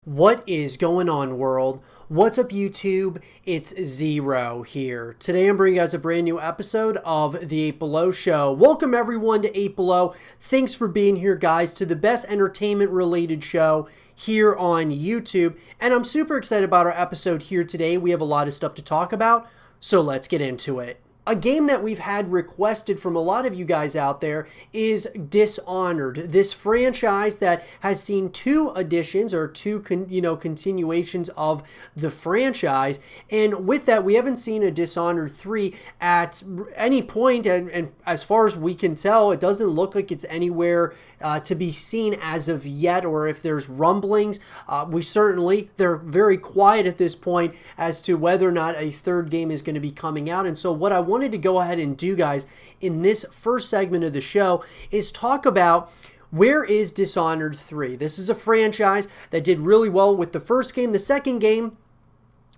What is going on, world? What's up, YouTube? It's Zero here. Today I'm bringing you guys a brand new episode of the 8 Below Show. Welcome everyone to 8 Below. Thanks for being here, guys, to the best entertainment related show here on YouTube. And I'm super excited about our episode here today. We have a lot of stuff to talk about, so let's get into it. A game that we've had requested from a lot of you guys out there is Dishonored, this franchise that has seen two editions or two continuations of the franchise. And with that, we haven't seen a Dishonored 3 at any point, and as far as we can tell, it doesn't look like it's anywhere to be seen as of yet, or if there's rumblings. They're very quiet at this point as to whether or not a third game is going to be coming out. And so what I wanted to go ahead and do, guys, in this first segment of the show is talk about where is Dishonored 3. This is a franchise that did really well with the first game. The second game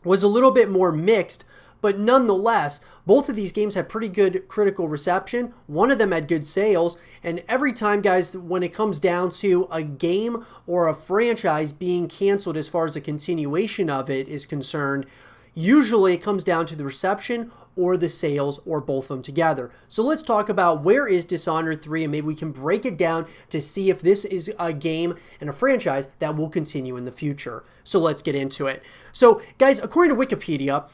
was a little bit more mixed, but nonetheless, both of these games had pretty good critical reception. One of them had good sales. And every time, guys, when it comes down to a game or a franchise being canceled as far as a continuation of it is concerned, usually it comes down to the reception or the sales or both of them together. So let's talk about where is Dishonored 3, and maybe we can break it down to see if this is a game and a franchise that will continue in the future. So let's get into it. So guys, according to Wikipedia,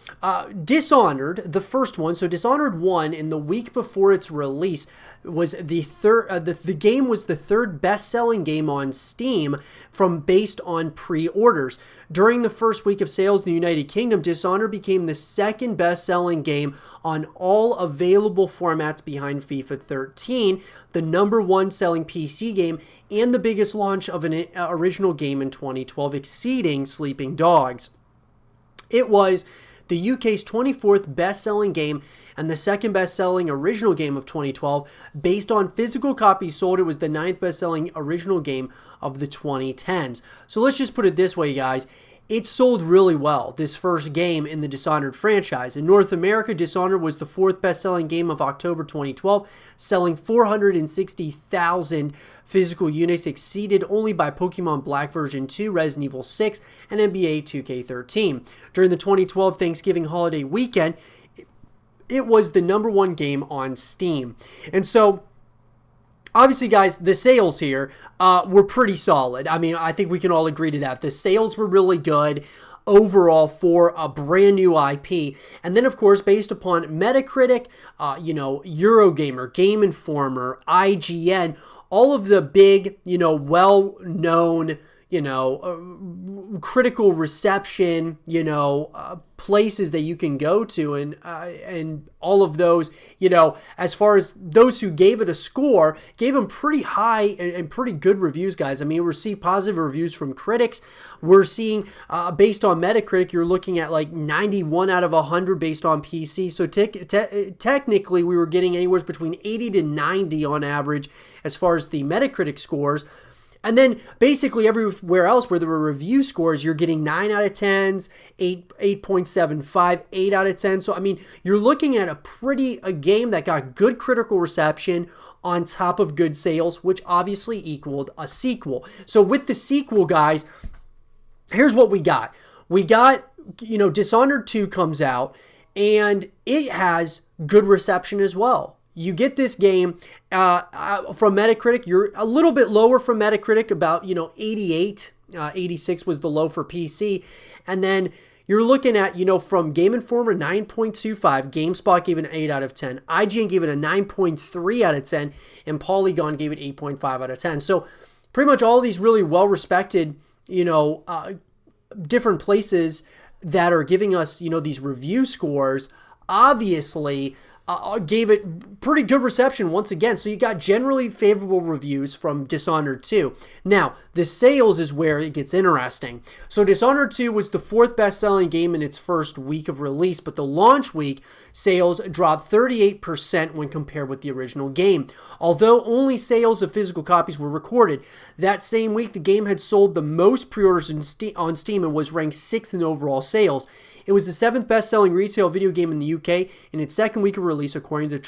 Dishonored, the first one, so Dishonored 1 in the week before its release was the third, the game was the third best-selling game on Steam based on pre-orders. During the first week of sales in the United Kingdom, Dishonored became the second best-selling game on all available formats behind FIFA 13, the number one selling PC game, and the biggest launch of an original game in 2012, exceeding Sleeping Dogs. It was the UK's 24th best-selling game and the second best-selling original game of 2012. Based on physical copies sold, it was the 9th best-selling original game of the 2010s. So let's just put it this way, guys. It sold really well, this first game in the Dishonored franchise. In North America, Dishonored was the 4th best-selling game of October 2012, selling 460,000 physical units, exceeded only by Pokemon Black Version 2, Resident Evil 6, and NBA 2K13. During the 2012 Thanksgiving holiday weekend, it was the number one game on Steam. And so, obviously, guys, the sales here were pretty solid. I mean, I think we can all agree to that. The sales were really good overall for a brand new IP. And then, of course, based upon Metacritic, Eurogamer, Game Informer, IGN, all of the big, well-known, critical reception, places that you can go to, and all of those, as far as those who gave it a score, gave them pretty high and pretty good reviews, guys. I mean, we received positive reviews from critics. We're seeing, based on Metacritic, you're looking at like 91 out of 100 based on PC. So technically, we were getting anywhere between 80 to 90 on average as far as the Metacritic scores. And then basically everywhere else where there were review scores, you're getting 9 out of 10s, 8.75, 8 out of 10. So, I mean, you're looking at a game that got good critical reception on top of good sales, which obviously equaled a sequel. So with the sequel, guys, here's what we got. We got, Dishonored 2 comes out, and it has good reception as well. You get this game from Metacritic. You're a little bit lower from Metacritic, about 88, 86 was the low for PC, and then you're looking at from Game Informer 9.25, GameSpot gave it an 8 out of 10, IGN gave it a 9.3 out of 10, and Polygon gave it 8.5 out of 10. So pretty much all these really well respected different places that are giving us these review scores obviously gave it pretty good reception once again. So you got generally favorable reviews from Dishonored 2. Now, the sales is where it gets interesting. So Dishonored 2 was the 4th best-selling game in its first week of release, but the launch week sales dropped 38% when compared with the original game. Although only sales of physical copies were recorded, that same week the game had sold the most pre-orders on Steam and was ranked 6th in overall sales. It was the 7th best-selling retail video game in the UK in its second week of release, according to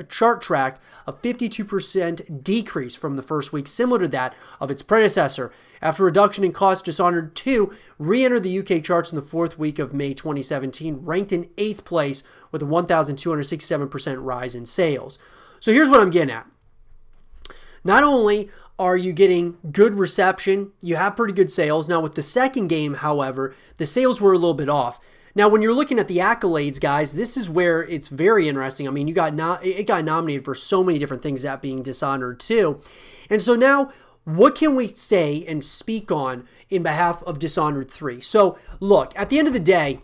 chart track a 52% decrease from the first week, similar to that of its predecessor. After a reduction in cost, Dishonored 2 re-entered the UK charts in the fourth week of May 2017, ranked in 8th place with a 1,267% rise in sales. So here's what I'm getting at. Not only are you getting good reception, you have pretty good sales. Now with the second game, however, the sales were a little bit off. Now when you're looking at the accolades, guys, this is where it's very interesting. I mean, it got nominated for so many different things, that being Dishonored 2. And so now, what can we say and speak on in behalf of Dishonored 3? So look, at the end of the day,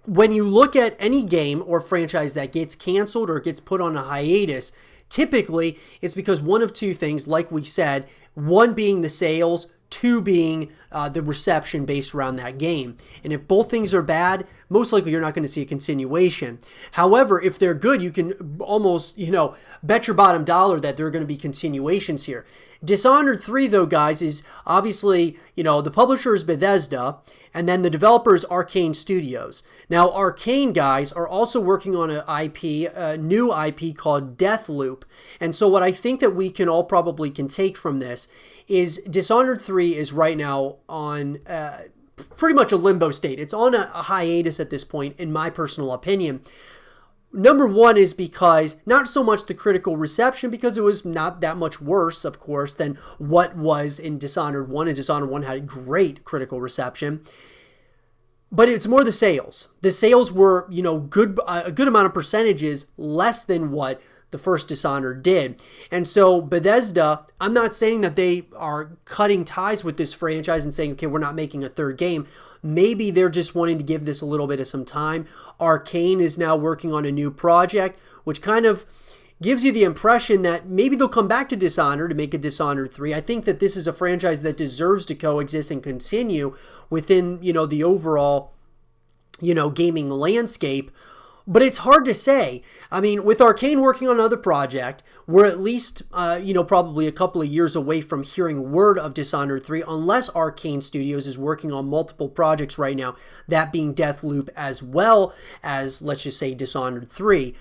when you look at any game or franchise that gets canceled or gets put on a hiatus, typically it's because one of two things, like we said, one being the sales, two being the reception based around that game. And if both things are bad, most likely you're not going to see a continuation. However, if they're good, you can almost, bet your bottom dollar that there are going to be continuations here. Dishonored 3, though, guys, is obviously, the publisher is Bethesda, and then the developer is Arcane Studios. Now, Arcane, guys, are also working on a new IP called Deathloop. And so what I think that we can all probably can take from this is Dishonored 3 is right now on pretty much a limbo state. It's on a hiatus at this point, in my personal opinion. Number one is because not so much the critical reception, because it was not that much worse, of course, than what was in Dishonored 1, and Dishonored 1 had great critical reception. But it's more the sales. The sales were, a good amount of percentages less than what the first Dishonored did. And so Bethesda, I'm not saying that they are cutting ties with this franchise and saying, okay, we're not making a third game. Maybe they're just wanting to give this a little bit of some time. Arcane is now working on a new project, which kind of gives you the impression that maybe they'll come back to Dishonored to make a Dishonored 3. I think that this is a franchise that deserves to coexist and continue within, the overall, gaming landscape. But it's hard to say. I mean, with Arcane working on another project, we're at least, probably a couple of years away from hearing word of Dishonored 3, unless Arcane Studios is working on multiple projects right now, that being Deathloop as well as, let's just say, Dishonored 3.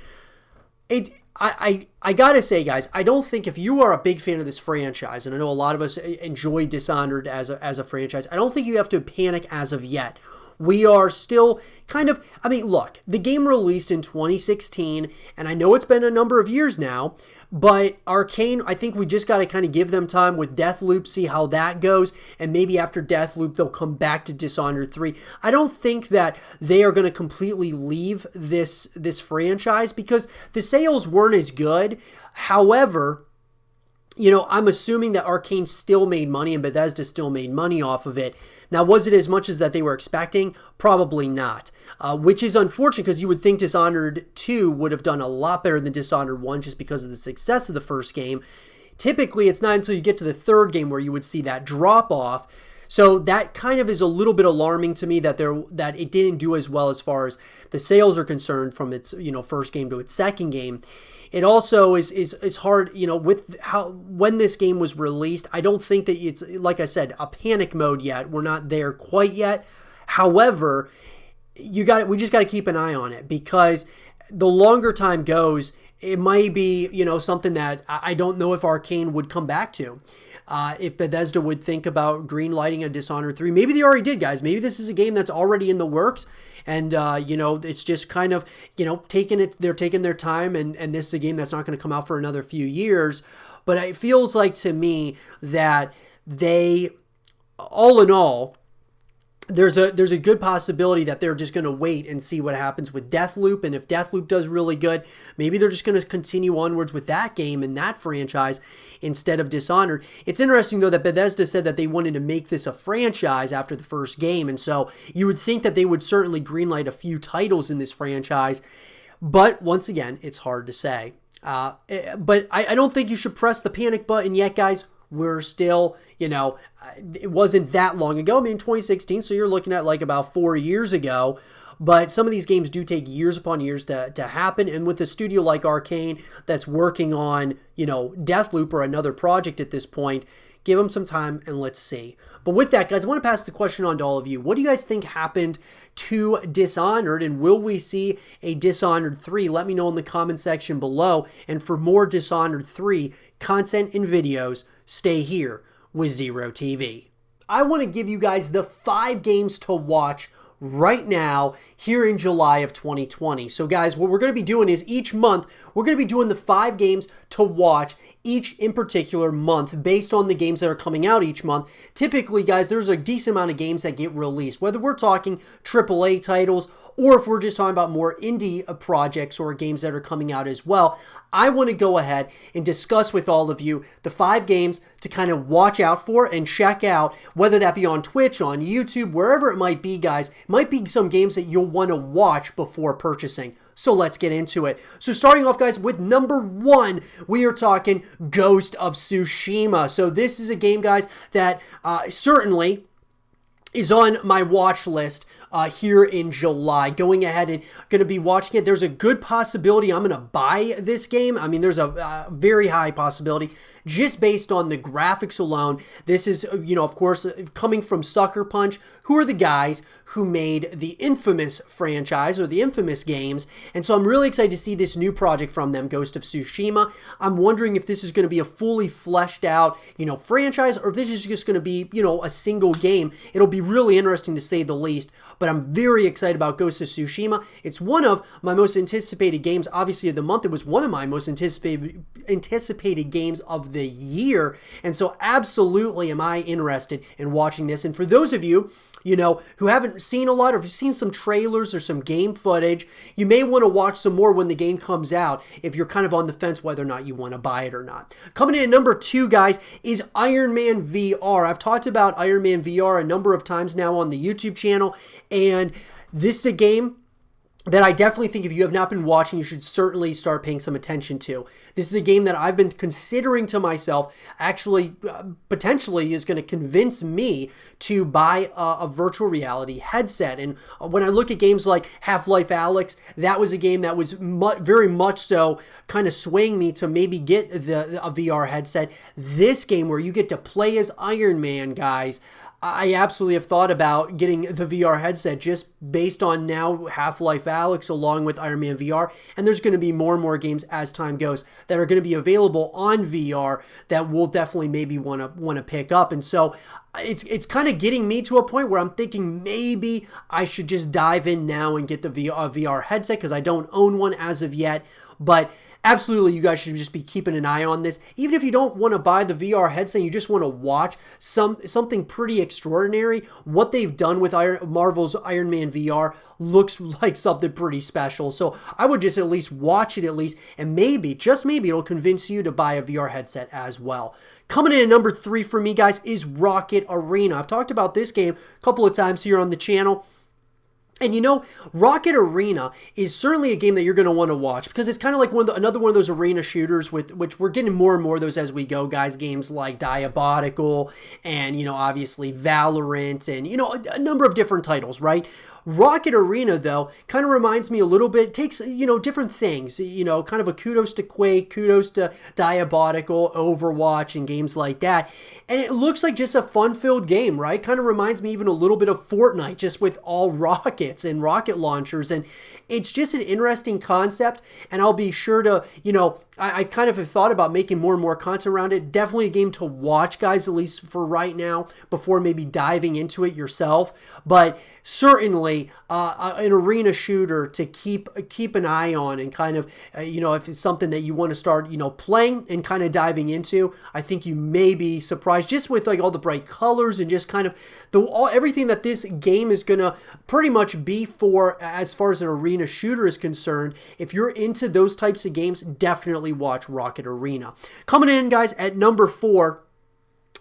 I gotta say, guys, I don't think if you are a big fan of this franchise, and I know a lot of us enjoy Dishonored as a franchise, I don't think you have to panic as of yet. We are still look, the game released in 2016, and I know it's been a number of years now, but Arcane, I think we just got to kind of give them time with Deathloop, see how that goes, and maybe after Deathloop, they'll come back to Dishonored 3. I don't think that they are going to completely leave this franchise because the sales weren't as good. However, I'm assuming that Arcane still made money and Bethesda still made money off of it. Now, was it as much as that they were expecting? Probably not, which is unfortunate because you would think Dishonored 2 would have done a lot better than Dishonored 1 just because of the success of the first game. Typically, it's not until you get to the third game where you would see that drop off. So that kind of is a little bit alarming to me that it didn't do as well as far as the sales are concerned from its first game to its second game. It also is hard, with when this game was released. I don't think that it's, like I said, a panic mode yet. We're not there quite yet. However, we just got to keep an eye on it because the longer time goes, it might be, something that I don't know if Arcane would come back to. If Bethesda would think about greenlighting a Dishonored 3. Maybe they already did, guys. Maybe this is a game that's already in the works. And, it's just kind of, they're taking their time. And this is a game that's not going to come out for another few years. But it feels like to me that they, all in all, there's a good possibility that they're just going to wait and see what happens with Deathloop. And if Deathloop does really good, maybe they're just going to continue onwards with that game and that franchise instead of Dishonored. It's interesting, though, that Bethesda said that they wanted to make this a franchise after the first game. And so you would think that they would certainly greenlight a few titles in this franchise. But once again, it's hard to say. But I don't think you should press the panic button yet, guys. We're still, it wasn't that long ago. I mean, 2016, so you're looking at like about 4 years ago. But some of these games do take years upon years to happen. And with a studio like Arcane that's working on, Deathloop or another project at this point, Give them some time and let's see. But with that, guys, I want to pass the question on to all of you. What do you guys think happened to Dishonored, and will we see a Dishonored 3? Let me know in the comment section below. And for more Dishonored 3 content and videos, stay here with Zero TV. I want to give you guys the 5 games to watch right now here in July of 2020. So guys, what we're going to be doing is each month, we're going to be doing the 5 games to watch each in particular month based on the games that are coming out each month. Typically, guys, there's a decent amount of games that get released, whether we're talking AAA titles or if we're just talking about more indie projects or games that are coming out as well. I want to go ahead and discuss with all of you the 5 games to kind of watch out for and check out, whether that be on Twitch, on YouTube, wherever it might be, guys. It might be some games that you'll want to watch before purchasing. So let's get into it. So starting off, guys, with number 1, we are talking Ghost of Tsushima. So this is a game, guys, that certainly is on my watch list here in July. Going ahead and going to be watching it. There's a good possibility I'm going to buy this game. I mean, there's a very high possibility just based on the graphics alone. This is, you know, of course, coming from Sucker Punch, who are the guys who made the infamous franchise or the infamous games. And so I'm really excited to see this new project from them, Ghost of Tsushima. I'm wondering if this is going to be a fully fleshed out, you know, franchise, or if this is just going to be, you know, a single game. It'll be really interesting to say the least. But I'm very excited about Ghost of Tsushima. It's one of my most anticipated games, obviously, of the month. It was one of my most anticipated games of the year. And so absolutely am I interested in watching this. And for those of you, you know, who haven't seen a lot or have seen some trailers or some game footage, you may want to watch some more when the game comes out if you're kind of on the fence whether or not you want to buy it or not. Coming in at number 2, guys, is Iron Man VR. I've talked about Iron Man VR a number of times now on the YouTube channel, and this is a game that I definitely think if you have not been watching, you should certainly start paying some attention to. This is a game that I've been considering to myself, actually potentially is going to convince me to buy a virtual reality headset. And when I look at games like Half-Life Alyx, that was a game that was very much so kind of swaying me to maybe get a VR headset. This game where you get to play as Iron Man, guys, I absolutely have thought about getting the VR headset just based on now Half-Life Alyx along with Iron Man VR. And there's going to be more and more games as time goes that are going to be available on VR that we'll definitely maybe want to pick up. And so it's kind of getting me to a point where I'm thinking maybe I should just dive in now and get the VR headset because I don't own one as of yet. But absolutely, you guys should just be keeping an eye on this. Even if you don't want to buy the VR headset, you just want to watch something pretty extraordinary. What they've done with Marvel's Iron Man VR looks like something pretty special. So I would just at least watch it and maybe, just maybe, it'll convince you to buy a VR headset as well. Coming in at number 3 for me, guys, is Rocket Arena. I've talked about this game a couple of times here on the channel. And you know, Rocket Arena is certainly a game that you're going to want to watch because it's kind of like another one of those arena shooters with which we're getting more and more of those as we go, guys. Games like Diabolical and, you know, obviously Valorant and, you know, a number of different titles, right? Rocket Arena, though, kind of reminds me a little bit, takes, you know, different things, you know, kind of a kudos to Quake, kudos to Diabolical, Overwatch, and games like that. And it looks like just a fun-filled game, right? Kind of reminds me even a little bit of Fortnite, just with all rockets and rocket launchers. And it's just an interesting concept, and I'll be sure to, you know, I kind of have thought about making more and more content around it. Definitely a game to watch, guys, at least for right now, before maybe diving into it yourself. But certainly an arena shooter to keep an eye on and kind of, you know, if it's something that you want to start, you know, playing and kind of diving into, I think you may be surprised just with like all the bright colors and just kind of everything that this game is going to pretty much be for as far as an arena shooter is concerned. If you're into those types of games, definitely watch Rocket Arena. Coming in, guys, at number 4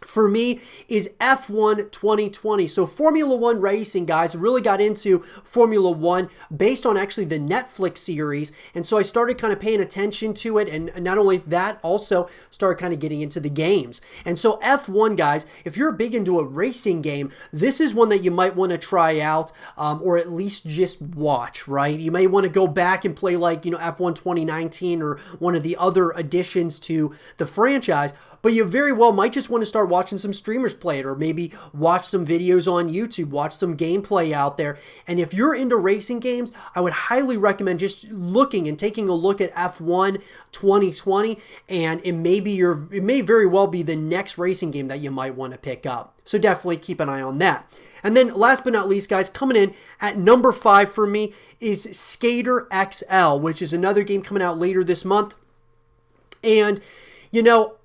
for me is F1 2020. So Formula One racing, guys, really got into Formula One based on actually the Netflix series. And so I started kind of paying attention to it. And not only that, also started kind of getting into the games. And so F1, guys, if you're big into a racing game, this is one that you might want to try out or at least just watch, right? You may want to go back and play like, you know, F1 2019 or one of the other additions to the franchise. but you very well might just want to start watching some streamers play it, or maybe watch some videos on YouTube, watch some gameplay out there. And if you're into racing games, I would highly recommend just looking and taking a look at F1 2020, and it may very well be the next racing game that you might want to pick up. So definitely keep an eye on that. And then last but not least, guys, coming in at number 5 for me is Skater XL, which is another game coming out later this month. And,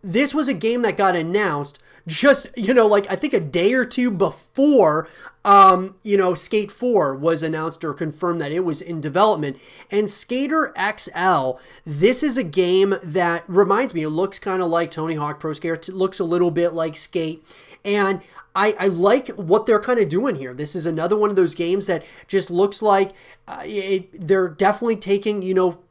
this was a game that got announced just, I think a day or two before, Skate 4 was announced or confirmed that it was in development. And Skater XL, this is a game that reminds me, it looks kind of like Tony Hawk Pro Skater. It looks a little bit like Skate. And I like what they're kind of doing here. This is another one of those games that just looks like they're definitely taking,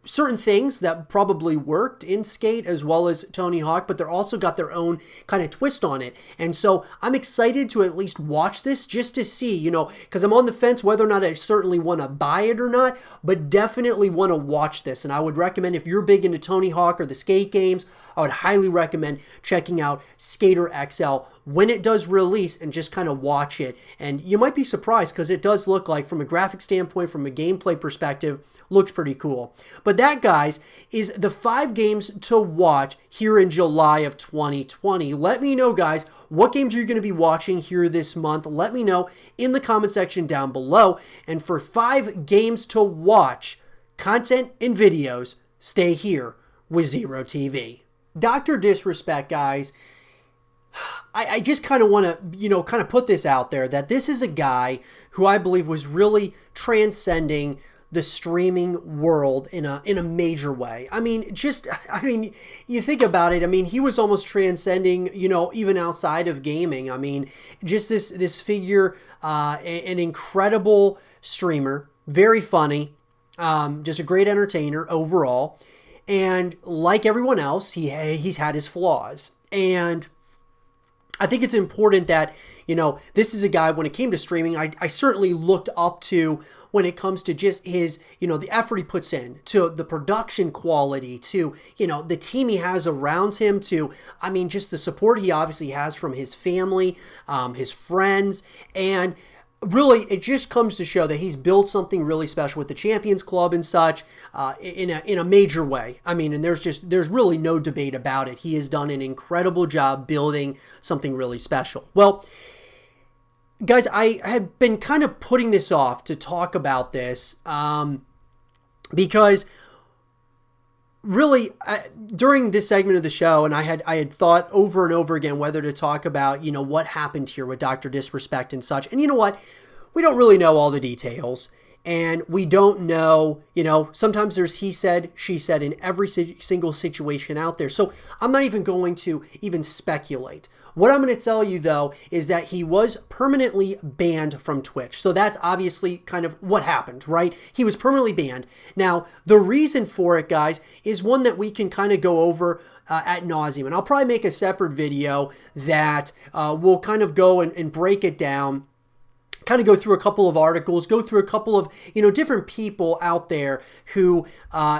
certain things that probably worked in Skate as well as Tony Hawk, but they're also got their own kind of twist on it. And so I'm excited to at least watch this just to see, because I'm on the fence whether or not I certainly want to buy it or not, but definitely want to watch this. And I would recommend, if you're big into Tony Hawk or the Skate games, I would highly recommend checking out Skater XL when it does release and just kind of watch it. And you might be surprised because it does look like, from a graphic standpoint, from a gameplay perspective, looks pretty cool. But that, guys, is the 5 games to watch here in July of 2020. Let me know, guys, what games you're going to be watching here this month. Let me know in the comment section down below. And for 5 games to watch, content and videos, stay here with Zero TV. Dr. Disrespect, guys, I just kind of want to, kind of put this out there that this is a guy who I believe was really transcending the streaming world in a major way. You think about it. He was almost transcending, even outside of gaming. Just this figure, an incredible streamer, very funny, just a great entertainer overall. And like everyone else, he's had his flaws. And I think it's important that, this is a guy, when it came to streaming, I certainly looked up to when it comes to just his, the effort he puts in, to the production quality, to, the team he has around him, to, just the support he obviously has from his family, his friends, and really, it just comes to show that he's built something really special with the Champions Club and such, in a major way. And there's really no debate about it. He has done an incredible job building something really special. Well, guys, I had been kind of putting this off to talk about this, because really, during this segment of the show, and I had thought over and over again whether to talk about, what happened here with Dr. Disrespect and such. And you know what? We don't really know all the details. And we don't know, sometimes there's he said, she said in every single situation out there. So I'm not even going to even speculate. What I'm going to tell you, though, is that he was permanently banned from Twitch. So that's obviously kind of what happened, right? He was permanently banned. Now, the reason for it, guys, is one that we can kind of go over ad nauseum. And I'll probably make a separate video that will kind of go and break it down, kind of go through a couple of articles, go through a couple of, different people out there who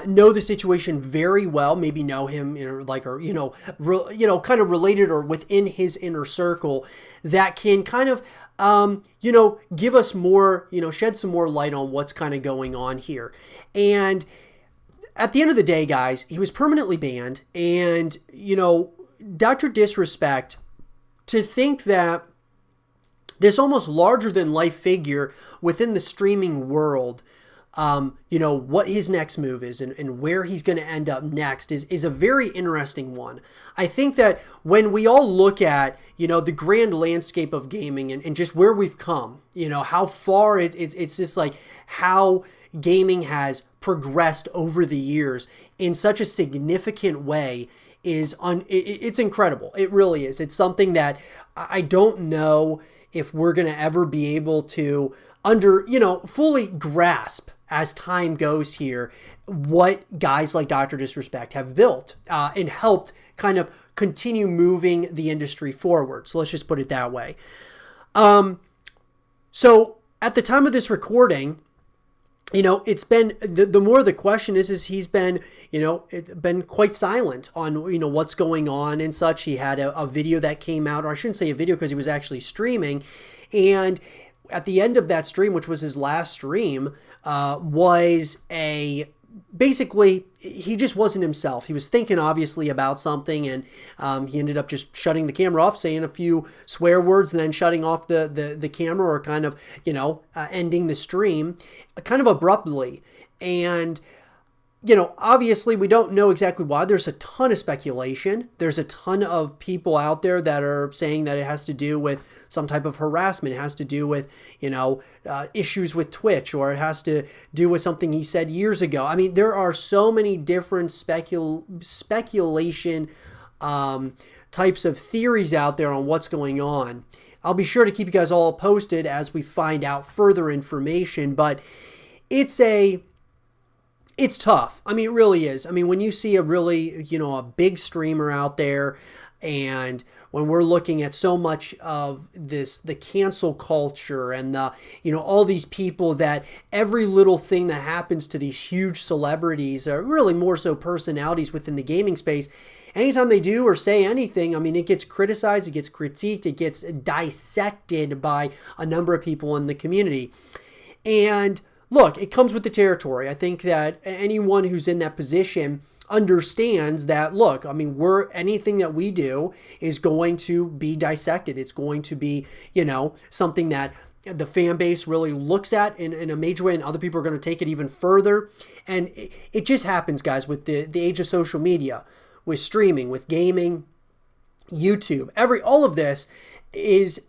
know the situation very well, maybe know him, kind of related or within his inner circle, that can kind of, give us more, shed some more light on what's kind of going on here. And at the end of the day, guys, he was permanently banned. And, Dr. Disrespect, to think that this almost larger than life figure within the streaming world, what his next move is and where he's going to end up next is a very interesting one. I think that when we all look at, the grand landscape of gaming and just where we've come, how far it's just like how gaming has progressed over the years in such a significant way it's incredible. It really is. It's something that I don't know if we're going to ever be able to fully grasp as time goes here, what guys like Dr. Disrespect have built and helped kind of continue moving the industry forward. So let's just put it that way. So at the time of this recording, it's been the more the question is he's been, been quite silent on, what's going on and such. He had a video that came out, or I shouldn't say a video because he was actually streaming. And at the end of that stream, which was his last stream, was basically, he just wasn't himself. He was thinking obviously about something, and he ended up just shutting the camera off, saying a few swear words, and then shutting off the camera, or kind of, ending the stream kind of abruptly. And obviously we don't know exactly why. There's a ton of speculation. There's a ton of people out there that are saying that it has to do with some type of harassment. It has to do with, issues with Twitch, or it has to do with something he said years ago. I mean, there are so many different speculation types of theories out there on what's going on. I'll be sure to keep you guys all posted as we find out further information, but it's tough. I mean, it really is. I mean, when you see a really, a big streamer out there, and when we're looking at so much of the cancel culture, and all these people that every little thing that happens to these huge celebrities, are really more so personalities within the gaming space, anytime they do or say anything, I mean, it gets criticized, it gets critiqued, it gets dissected by a number of people in the community. And look, it comes with the territory. I think that anyone who's in that position understands that, look, I mean, anything that we do is going to be dissected. It's going to be, something that the fan base really looks at in a major way, and other people are going to take it even further. And it just happens, guys, with the age of social media, with streaming, with gaming, YouTube, all of this is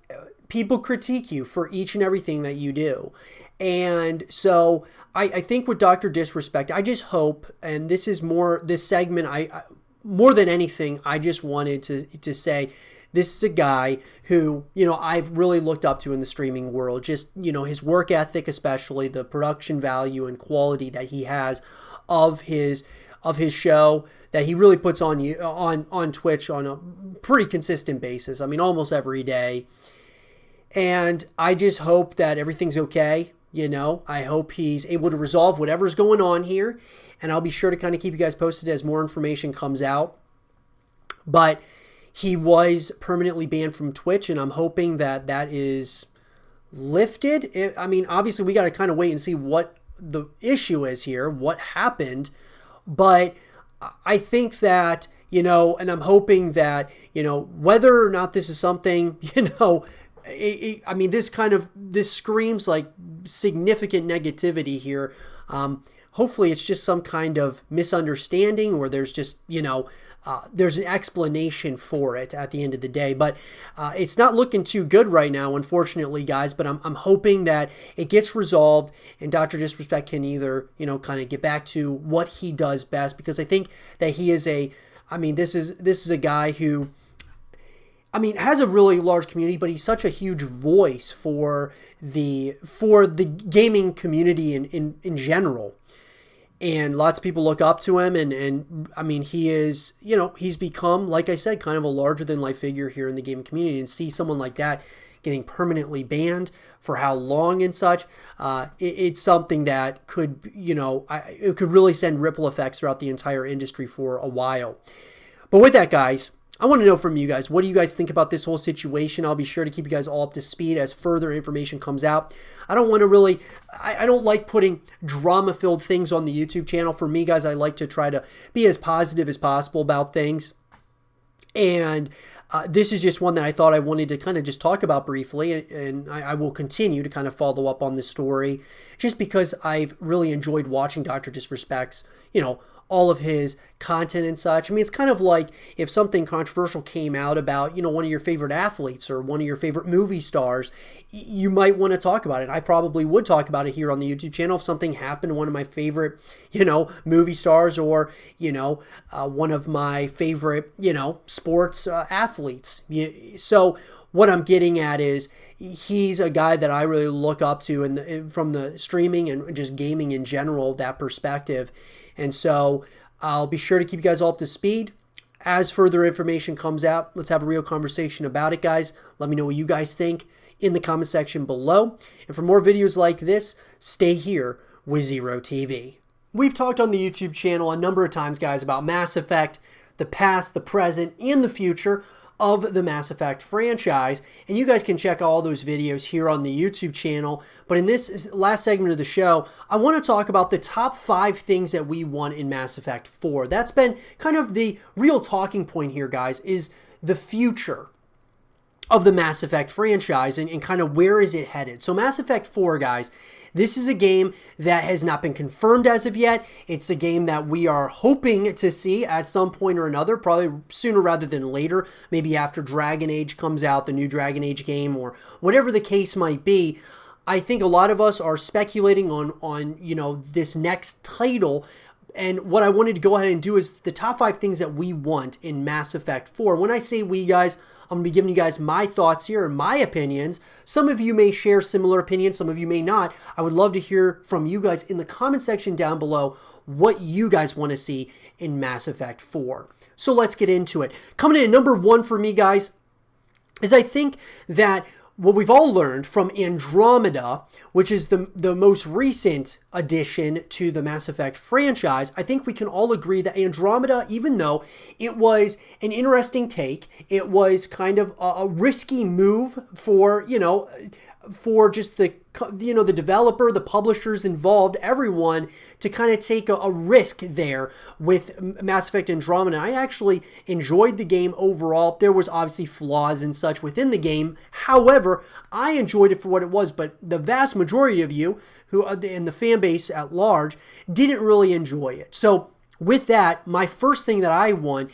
people critique you for each and everything that you do. And so I think with Dr. Disrespect, I just hope, and this segment, I more than anything, I just wanted to say, this is a guy who, I've really looked up to in the streaming world. Just, his work ethic, especially the production value and quality that he has of his show, that he really puts on Twitch on a pretty consistent basis. I mean, almost every day. And I just hope that everything's okay. I hope he's able to resolve whatever's going on here, and I'll be sure to kind of keep you guys posted as more information comes out. But he was permanently banned from Twitch, and I'm hoping that is lifted. I mean, obviously we got to kind of wait and see what the issue is here, what happened, but I think that, and I'm hoping that, whether or not this is something, I mean, this screams like significant negativity here. Hopefully it's just some kind of misunderstanding, or there's just, there's an explanation for it at the end of the day. But it's not looking too good right now, unfortunately, guys. But I'm hoping that it gets resolved, and Dr. Disrespect can either, kind of get back to what he does best, because I think that he is this is a guy who, has a really large community, but he's such a huge voice for the gaming community in general. And lots of people look up to him, and he is, he's become, like I said, kind of a larger than life figure here in the gaming community. And see someone like that getting permanently banned for how long and such, it's something that could, it could really send ripple effects throughout the entire industry for a while. But with that, guys, I want to know from you guys, what do you guys think about this whole situation? I'll be sure to keep you guys all up to speed as further information comes out. I don't want to really, I don't like putting drama-filled things on the YouTube channel. For me, guys, I like to try to be as positive as possible about things. And this is just one that I thought I wanted to kind of just talk about briefly, and I will continue to kind of follow up on this story, just because I've really enjoyed watching Dr. Disrespect's, all of his content and such. I mean, it's kind of like if something controversial came out about, one of your favorite athletes or one of your favorite movie stars, you might want to talk about it. I probably would talk about it here on the YouTube channel if something happened to one of my favorite, movie stars, or, one of my favorite, sports athletes. So what I'm getting at is, he's a guy that I really look up to from the streaming and just gaming in general, that perspective. And so I'll be sure to keep you guys all up to speed. As further information comes out, let's have a real conversation about it, guys. Let me know what you guys think in the comment section below. And for more videos like this, stay here with Zero TV. We've talked on the YouTube channel a number of times, guys, about Mass Effect, the past, the present, and the future of the Mass Effect franchise, and you guys can check all those videos here on the YouTube channel. But in this last segment of the show, I want to talk about the top 5 things that we want in Mass Effect 4. That's been kind of the real talking point here, guys, is the future of the Mass Effect franchise and kind of where is it headed. So Mass Effect 4, guys, this is a game that has not been confirmed as of yet. It's a game that we are hoping to see at some point or another, probably sooner rather than later, maybe after Dragon Age comes out, the new Dragon Age game, or whatever the case might be. I think a lot of us are speculating on this next title. And what I wanted to go ahead and do is the top 5 things that we want in Mass Effect 4. When I say we, guys, I'm going to be giving you guys my thoughts here and my opinions. Some of you may share similar opinions. Some of you may not. I would love to hear from you guys in the comment section down below what you guys want to see in Mass Effect 4. So let's get into it. Coming in at number 1 for me, guys, is I think that what we've all learned from Andromeda, which is the most recent addition to the Mass Effect franchise, I think we can all agree that Andromeda, even though it was an interesting take, it was kind of a risky move for just the developer, the publishers involved, everyone, to kind of take a risk there with Mass Effect Andromeda. I actually enjoyed the game overall. There was obviously flaws and such within the game. However, I enjoyed it for what it was, but the vast majority of you who in the fan base at large didn't really enjoy it. So with that, my first thing that I want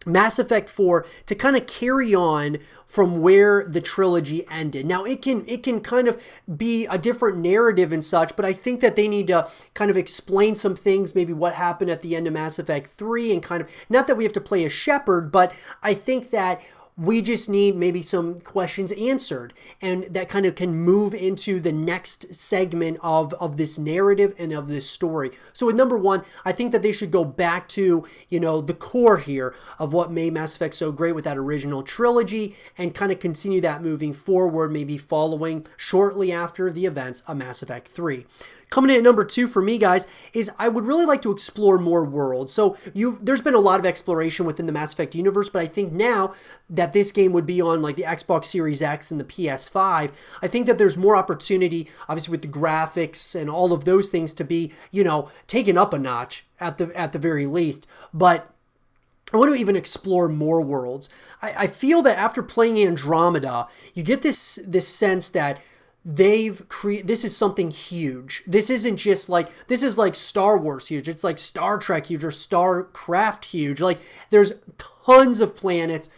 Mass Effect 4 to kind of carry on from where the trilogy ended. Now, it can kind of be a different narrative and such, but I think that they need to kind of explain some things, maybe what happened at the end of Mass Effect 3, and kind of, not that we have to play a Shepard, but I think that we just need maybe some questions answered, and that kind of can move into the next segment of this narrative and of this story. So with number 1, I think that they should go back to, the core here of what made Mass Effect so great with that original trilogy and kind of continue that moving forward, maybe following shortly after the events of Mass Effect 3. Coming in at number 2 for me, guys, is I would really like to explore more worlds. So there's been a lot of exploration within the Mass Effect universe, but I think now that this game would be on like the Xbox Series X and the PS5, I think that there's more opportunity, obviously with the graphics and all of those things, to be, taken up a notch at the very least. But I want to even explore more worlds. I feel that after playing Andromeda, you get this sense that this is something huge. This isn't just like, this is like Star Wars huge. It's like Star Trek huge or StarCraft huge. Like, there's tons of planets,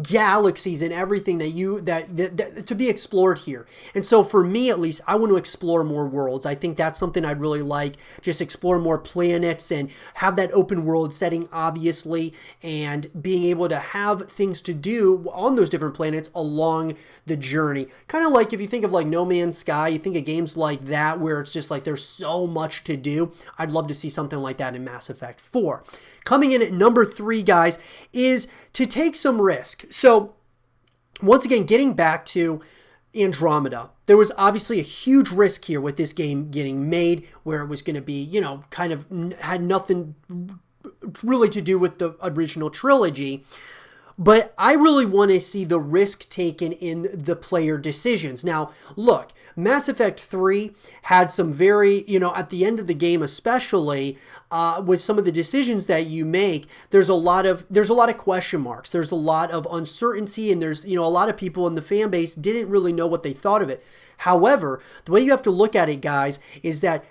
galaxies and everything that to be explored here. And so for me, at least, I want to explore more worlds. I think that's something I'd really like. Just explore more planets and have that open world setting, obviously, and being able to have things to do on those different planets along the journey. Kind of like if you think of like No Man's Sky, you think of games like that where it's just like there's so much to do. I'd love to see something like that in Mass Effect 4. Coming in at number 3, guys, is to take some risk. So once again, getting back to Andromeda, there was obviously a huge risk here with this game getting made, where it was going to be, kind of had nothing really to do with the original trilogy. But I really want to see the risk taken in the player decisions. Now, look, Mass Effect 3 had some very, at the end of the game especially, with some of the decisions that you make, there's a lot of question marks. There's a lot of uncertainty, and there's, a lot of people in the fan base didn't really know what they thought of it. However, the way you have to look at it, guys, is that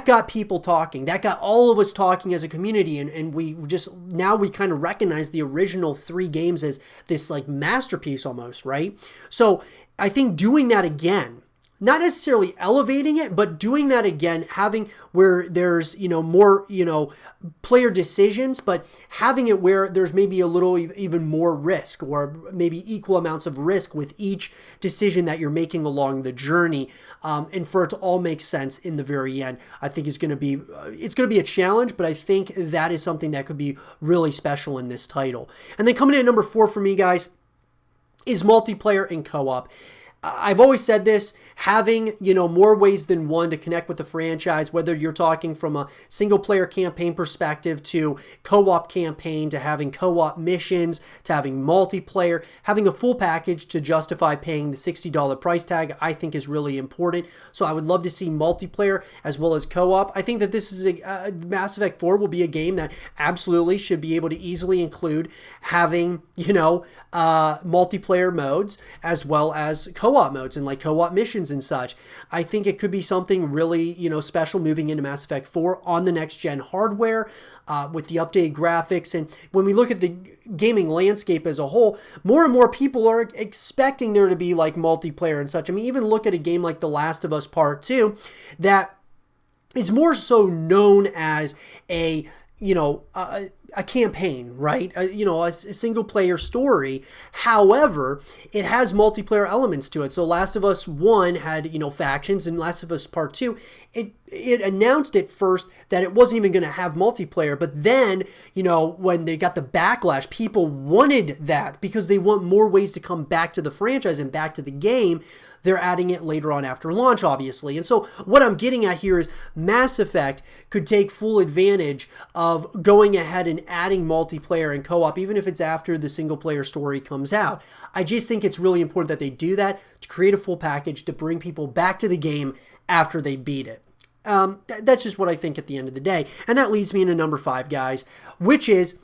got people talking. That got all of us talking as a community, and we kind of recognize the original 3 games as this like masterpiece almost, right? So I think doing that again, not necessarily elevating it, but doing that again, having where there's, more, player decisions, but having it where there's maybe a little even more risk, or maybe equal amounts of risk with each decision that you're making along the journey. And for it to all make sense in the very end, I think it's going to be a challenge, but I think that is something that could be really special in this title. And then coming in at number 4 for me, guys, is multiplayer and co-op. I've always said this, having, more ways than one to connect with the franchise, whether you're talking from a single player campaign perspective to co-op campaign, to having co-op missions, to having multiplayer, having a full package to justify paying the $60 price tag, I think is really important. So I would love to see multiplayer as well as co-op. I think that this is Mass Effect 4 will be a game that absolutely should be able to easily include having, multiplayer modes as well as co-op modes and like co-op missions and such. I think it could be something really, special moving into Mass Effect 4 on the next gen hardware with the updated graphics. And when we look at the gaming landscape as a whole, more and more people are expecting there to be like multiplayer and such. I mean, even look at a game like The Last of Us Part 2 that is more so known as a campaign, right? A single player story. However, it has multiplayer elements to it. So Last of Us 1 had, factions, and Last of Us Part 2, it announced at first that it wasn't even going to have multiplayer. But then, when they got the backlash, people wanted that because they want more ways to come back to the franchise and back to the game. They're adding it later on after launch, obviously. And so what I'm getting at here is Mass Effect could take full advantage of going ahead and adding multiplayer and co-op, even if it's after the single player story comes out. I just think it's really important that they do that to create a full package to bring people back to the game after they beat it. That's just what I think at the end of the day. And that leads me into number 5, guys, which is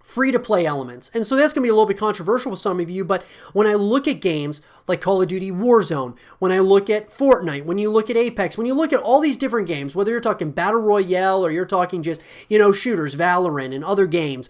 free-to-play elements. And so that's going to be a little bit controversial for some of you, but when I look at games like Call of Duty Warzone, when I look at Fortnite, when you look at Apex, when you look at all these different games, whether you're talking Battle Royale or you're talking just, shooters, Valorant, and other games,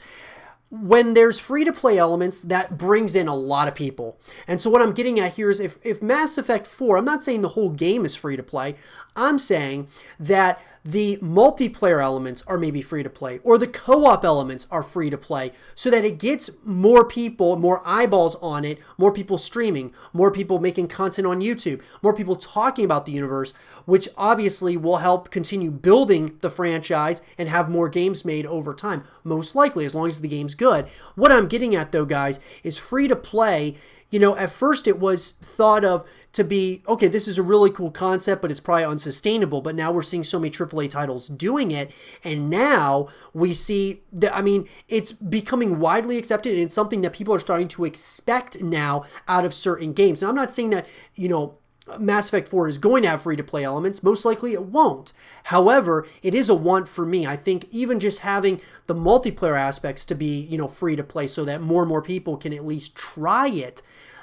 when there's free-to-play elements, that brings in a lot of people. And so what I'm getting at here is if Mass Effect 4, I'm not saying the whole game is free-to-play, I'm saying that the multiplayer elements are maybe free to play, or the co-op elements are free to play, so that it gets more people, more eyeballs on it, more people streaming, more people making content on YouTube, more people talking about the universe, which obviously will help continue building the franchise and have more games made over time, most likely, as long as the game's good. What I'm getting at, though, guys, is free to play. At first it was thought of to be, okay, this is a really cool concept, but it's probably unsustainable. But now we're seeing so many AAA titles doing it. And now we see that, it's becoming widely accepted, and it's something that people are starting to expect now out of certain games. And I'm not saying that, Mass Effect 4 is going to have free-to-play elements. Most likely it won't. However, it is a want for me. I think even just having the multiplayer aspects to be, free-to-play so that more and more people can at least try it,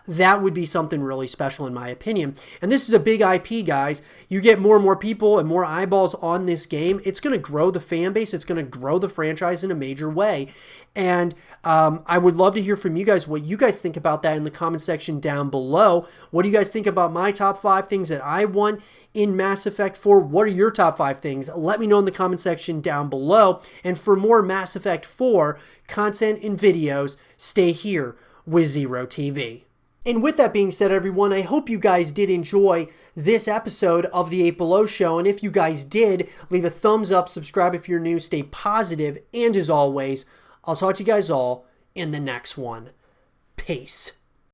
that would be something really special in my opinion. And this is a big IP, guys. You get more and more people and more eyeballs on this game, it's going to grow the fan base. It's going to grow the franchise in a major way. And I would love to hear from you guys what you guys think about that in the comment section down below. What do you guys think about my top 5 things that I want in Mass Effect 4? What are your top 5 things? Let me know in the comment section down below. And for more Mass Effect 4 content and videos, stay here with Zero TV. And with that being said, everyone, I hope you guys did enjoy this episode of the 8 Below Show. And if you guys did, leave a thumbs up, subscribe if you're new, stay positive, and as always, I'll talk to you guys all in the next one. Peace.